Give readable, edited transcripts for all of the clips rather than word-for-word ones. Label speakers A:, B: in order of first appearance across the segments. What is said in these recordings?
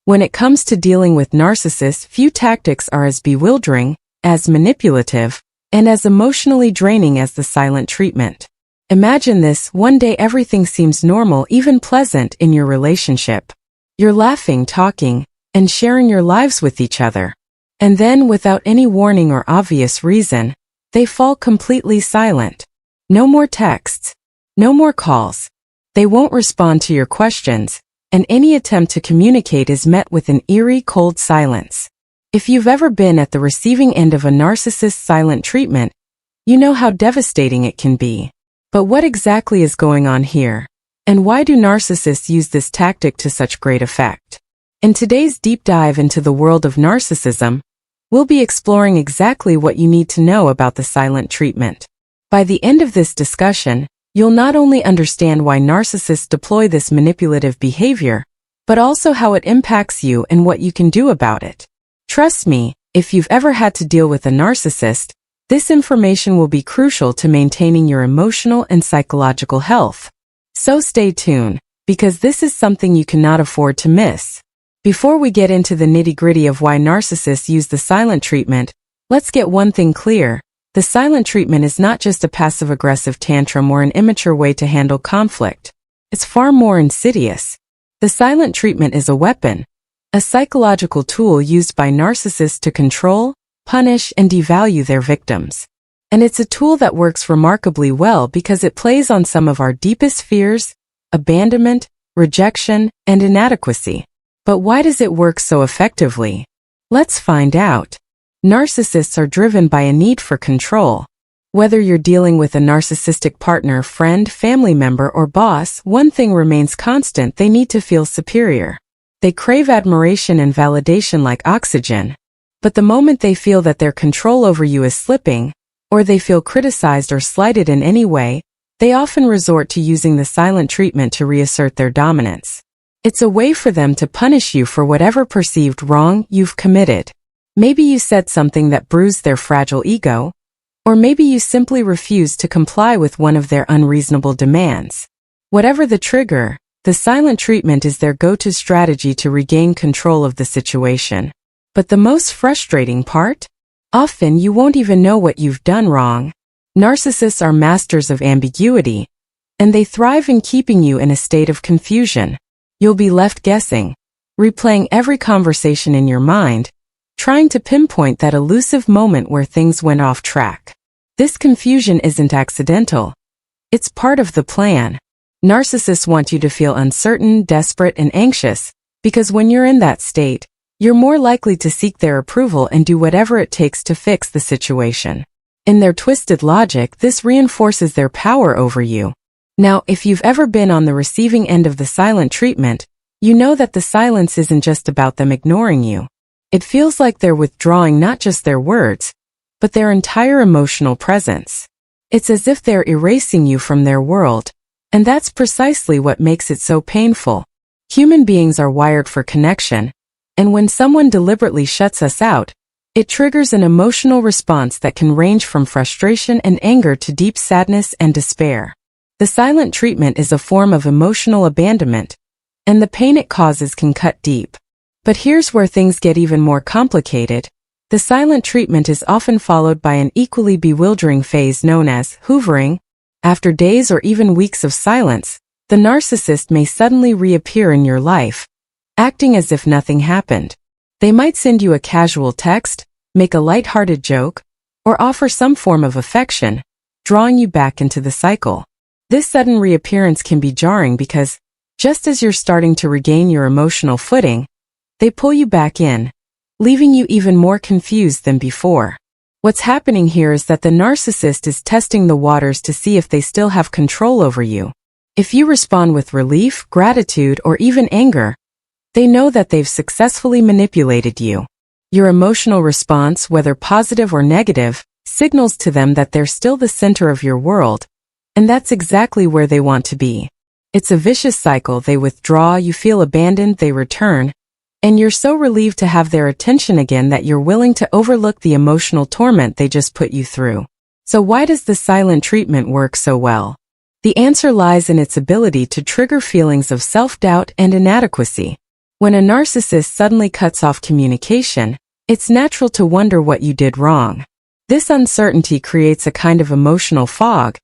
A: When it comes to dealing with narcissists, few tactics are as bewildering, as manipulative, and as emotionally draining as the silent treatment. Imagine this: one day everything seems normal, even pleasant in your relationship. You're laughing, talking, and sharing your lives with each other. And then, without any warning or obvious reason, they fall completely silent. No more texts. No more calls. They won't respond to your questions, and any attempt to communicate is met with an eerie, cold silence. If you've ever been at the receiving end of a narcissist's silent treatment, you know how devastating it can be. But what exactly is going on here? And why do narcissists use this tactic to such great effect? In today's deep dive into the world of narcissism, we'll be exploring exactly what you need to know about the silent treatment. By the end of this discussion, you'll not only understand why narcissists deploy this manipulative behavior, but also how it impacts you and what you can do about it. Trust me, if you've ever had to deal with a narcissist, this information will be crucial to maintaining your emotional and psychological health. So stay tuned, because this is something you cannot afford to miss. Before we get into the nitty-gritty of why narcissists use the silent treatment, let's get one thing clear. The silent treatment is not just a passive-aggressive tantrum or an immature way to handle conflict. It's far more insidious. The silent treatment is a weapon, a psychological tool used by narcissists to control, punish, and devalue their victims. And it's a tool that works remarkably well because it plays on some of our deepest fears: abandonment, rejection, and inadequacy. But why does it work so effectively? Let's find out. Narcissists are driven by a need for control. Whether you're dealing with a narcissistic partner, friend, family member, or boss, one thing remains constant: they need to feel superior. They crave admiration and validation like oxygen. But the moment they feel that their control over you is slipping, or they feel criticized or slighted in any way, they often resort to using the silent treatment to reassert their dominance. It's a way for them to punish you for whatever perceived wrong you've committed. Maybe you said something that bruised their fragile ego, or maybe you simply refused to comply with one of their unreasonable demands. Whatever the trigger, the silent treatment is their go-to strategy to regain control of the situation. But the most frustrating part? Often you won't even know what you've done wrong. Narcissists are masters of ambiguity, and they thrive in keeping you in a state of confusion. You'll be left guessing, replaying every conversation in your mind, trying to pinpoint that elusive moment where things went off track. This confusion isn't accidental. It's part of the plan. Narcissists want you to feel uncertain, desperate, and anxious, because when you're in that state, you're more likely to seek their approval and do whatever it takes to fix the situation. In their twisted logic, this reinforces their power over you. Now, if you've ever been on the receiving end of the silent treatment, you know that the silence isn't just about them ignoring you. It feels like they're withdrawing not just their words, but their entire emotional presence. It's as if they're erasing you from their world, and that's precisely what makes it so painful. Human beings are wired for connection, and when someone deliberately shuts us out, it triggers an emotional response that can range from frustration and anger to deep sadness and despair. The silent treatment is a form of emotional abandonment, and the pain it causes can cut deep. But here's where things get even more complicated. The silent treatment is often followed by an equally bewildering phase known as hoovering. After days or even weeks of silence, the narcissist may suddenly reappear in your life, acting as if nothing happened. They might send you a casual text, make a light-hearted joke, or offer some form of affection, drawing you back into the cycle. This sudden reappearance can be jarring because, just as you're starting to regain your emotional footing, they pull you back in, leaving you even more confused than before. What's happening here is that the narcissist is testing the waters to see if they still have control over you. If you respond with relief, gratitude, or even anger, they know that they've successfully manipulated you. Your emotional response, whether positive or negative, signals to them that they're still the center of your world, and that's exactly where they want to be. It's a vicious cycle. They withdraw, you feel abandoned, they return, and you're so relieved to have their attention again that you're willing to overlook the emotional torment they just put you through. So why does the silent treatment work so well? The answer lies in its ability to trigger feelings of self-doubt and inadequacy. When a narcissist suddenly cuts off communication, it's natural to wonder what you did wrong. This uncertainty creates a kind of emotional fog,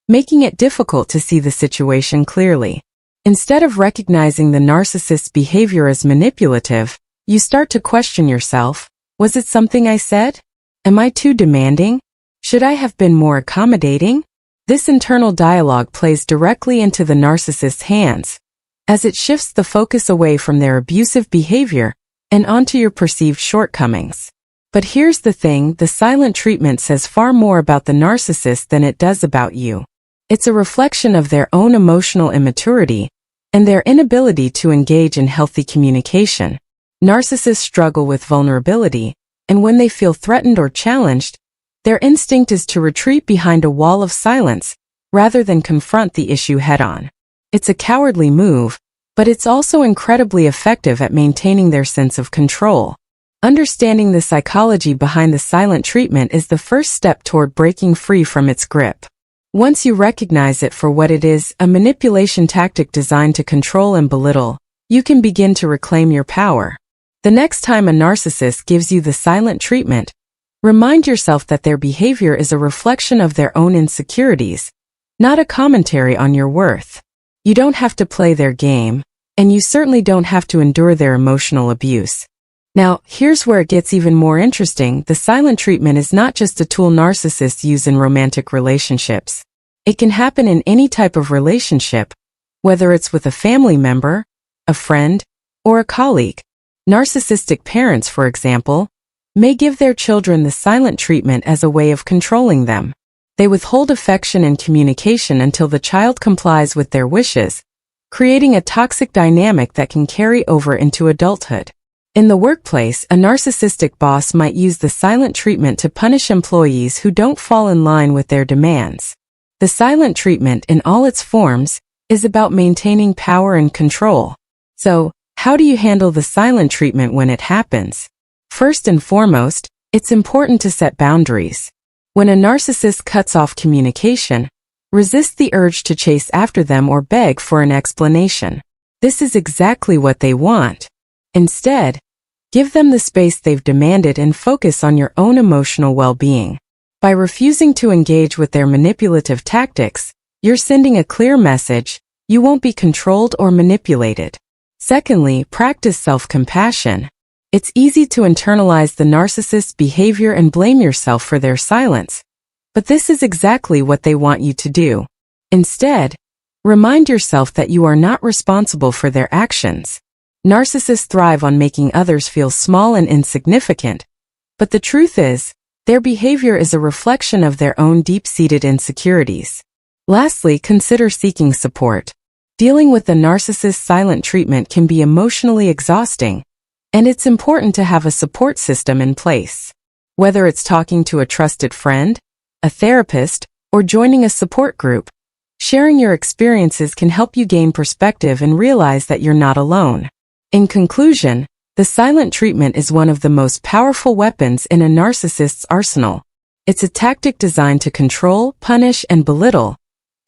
A: making it difficult to see the situation clearly. Instead of recognizing the narcissist's behavior as manipulative, you start to question yourself. Was it something I said? Am I too demanding? Should I have been more accommodating? This internal dialogue plays directly into the narcissist's hands, as it shifts the focus away from their abusive behavior and onto your perceived shortcomings. But here's the thing, the silent treatment says far more about the narcissist than it does about you. It's a reflection of their own emotional immaturity and their inability to engage in healthy communication. Narcissists struggle with vulnerability, and when they feel threatened or challenged, their instinct is to retreat behind a wall of silence rather than confront the issue head-on. It's a cowardly move, but it's also incredibly effective at maintaining their sense of control. Understanding the psychology behind the silent treatment is the first step toward breaking free from its grip. Once you recognize it for what it is, a manipulation tactic designed to control and belittle, you can begin to reclaim your power. The next time a narcissist gives you the silent treatment, remind yourself that their behavior is a reflection of their own insecurities, not a commentary on your worth. You don't have to play their game, and you certainly don't have to endure their emotional abuse. Now, here's where it gets even more interesting. The silent treatment is not just a tool narcissists use in romantic relationships. It can happen in any type of relationship, whether it's with a family member, a friend, or a colleague. Narcissistic parents, for example, may give their children the silent treatment as a way of controlling them. They withhold affection and communication until the child complies with their wishes, creating a toxic dynamic that can carry over into adulthood. In the workplace, a narcissistic boss might use the silent treatment to punish employees who don't fall in line with their demands. The silent treatment, in all its forms, is about maintaining power and control. So, how do you handle the silent treatment when it happens? First and foremost, it's important to set boundaries. When a narcissist cuts off communication, resist the urge to chase after them or beg for an explanation. This is exactly what they want. Instead, give them the space they've demanded and focus on your own emotional well-being. By refusing to engage with their manipulative tactics, you're sending a clear message: you won't be controlled or manipulated. Secondly, practice self-compassion. It's easy to internalize the narcissist's behavior and blame yourself for their silence, but this is exactly what they want you to do. Instead, remind yourself that you are not responsible for their actions. Narcissists thrive on making others feel small and insignificant, but the truth is, their behavior is a reflection of their own deep-seated insecurities. Lastly, consider seeking support. Dealing with the narcissist's silent treatment can be emotionally exhausting, and it's important to have a support system in place. Whether it's talking to a trusted friend, a therapist, or joining a support group, sharing your experiences can help you gain perspective and realize that you're not alone. In conclusion, the silent treatment is one of the most powerful weapons in a narcissist's arsenal. It's a tactic designed to control, punish, and belittle,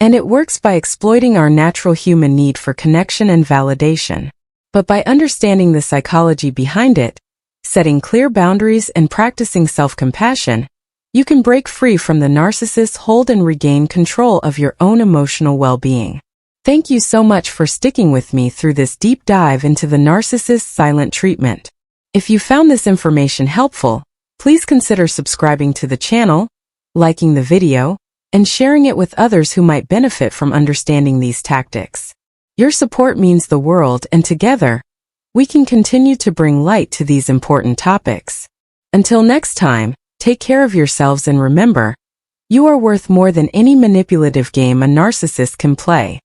A: and it works by exploiting our natural human need for connection and validation. But by understanding the psychology behind it, setting clear boundaries, and practicing self-compassion, you can break free from the narcissist's hold and regain control of your own emotional well-being. Thank you so much for sticking with me through this deep dive into the narcissist's silent treatment. If you found this information helpful, please consider subscribing to the channel, liking the video, and sharing it with others who might benefit from understanding these tactics. Your support means the world, and together, we can continue to bring light to these important topics. Until next time, take care of yourselves and remember, you are worth more than any manipulative game a narcissist can play.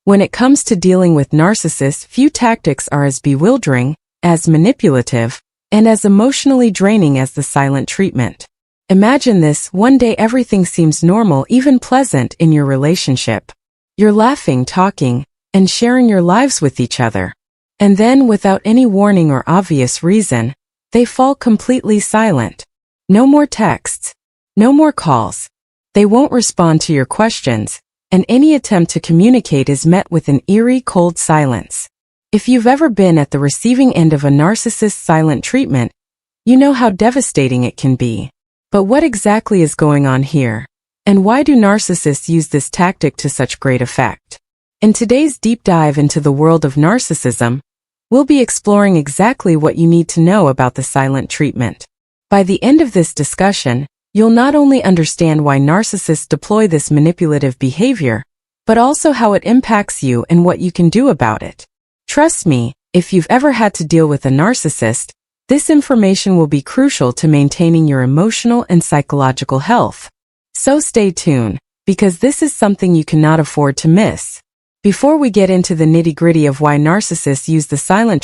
A: When it comes to dealing with narcissists, few tactics are as bewildering, as manipulative, and as emotionally draining as the silent treatment. Imagine this: one day everything seems normal, even pleasant, in your relationship. You're laughing, talking, and sharing your lives with each other. And then, without any warning or obvious reason, they fall completely silent. No more texts. No more calls. They won't respond to your questions, and any attempt to communicate is met with an eerie, cold silence. If you've ever been at the receiving end of a narcissist's silent treatment, you know how devastating it can be. But what exactly is going on here? And why do narcissists use this tactic to such great effect? In today's deep dive into the world of narcissism, we'll be exploring exactly what you need to know about the silent treatment. By the end of this discussion, you'll not only understand why narcissists deploy this manipulative behavior, but also how it impacts you and what you can do about it. Trust me, if you've ever had to deal with a narcissist, this information will be crucial to maintaining your emotional and psychological health. So stay tuned, because this is something you cannot afford to miss. Before we get into the nitty-gritty of why narcissists use the silent